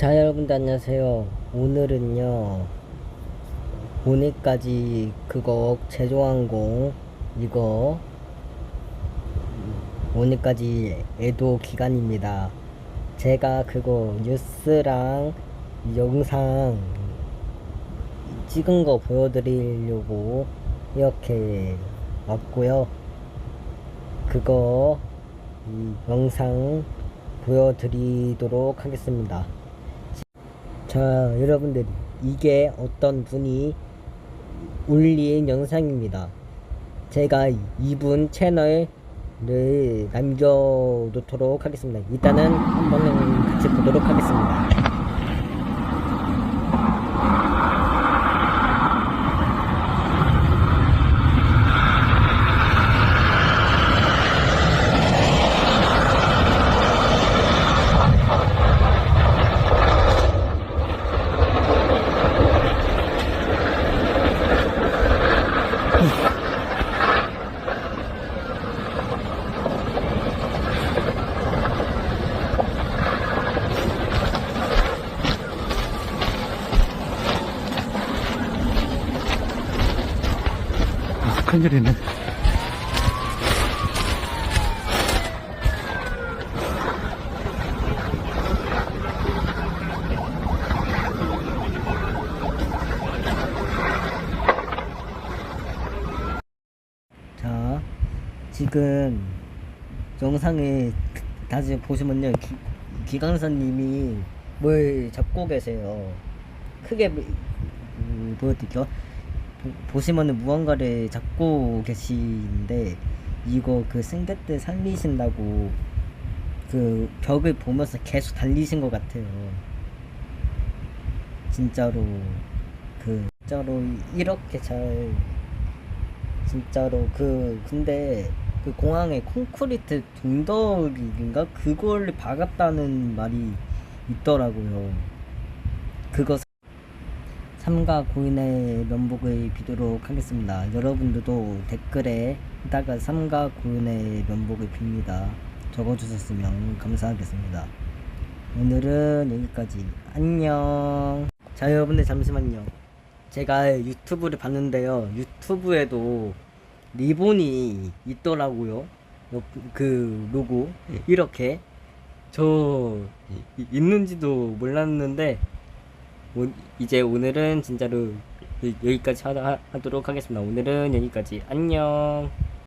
자, 여러분들 안녕하세요. 오늘은요, 오늘까지 그거 제조항공 이거 오늘까지 애도 기간입니다. 제가 그거 뉴스랑 영상 찍은 거 보여드리려고 이렇게 왔고요. 그거 이 영상 보여드리도록 하겠습니다. 자, 여러분들, 이게 어떤 분이 올린 영상입니다. 제가 이분 채널을 남겨놓도록 하겠습니다. 일단은 한번 같이 보도록 하겠습니다. 큰일이네. 자, 지금 영상을 다시 보시면요, 기강사님이 뭘 잡고 계세요. 크게 보여드릴게요. 보시면은 무언가를 잡고 계시는데, 이거 그 승객들 살리신다고 그 벽을 보면서 계속 달리신 것 같아요. 진짜로 진짜로 이렇게 잘, 진짜로 근데 그 공항에 콘크리트 둥더기인가 그걸 박았다는 말이 있더라고요. 그거 삼가 고인의 면복을 비도록 하겠습니다. 여러분들도 댓글에 다가 삼가 고인의 면복을 빕니다. 적어주셨으면 감사하겠습니다. 오늘은 여기까지. 안녕. 자, 여러분들 잠시만요. 제가 유튜브를 봤는데요, 유튜브에도 리본이 있더라고요. 그 로고 이렇게 있는지도 몰랐는데, 이제 오늘은 진짜로 여기까지 하도록 하겠습니다. 오늘은 여기까지. 안녕.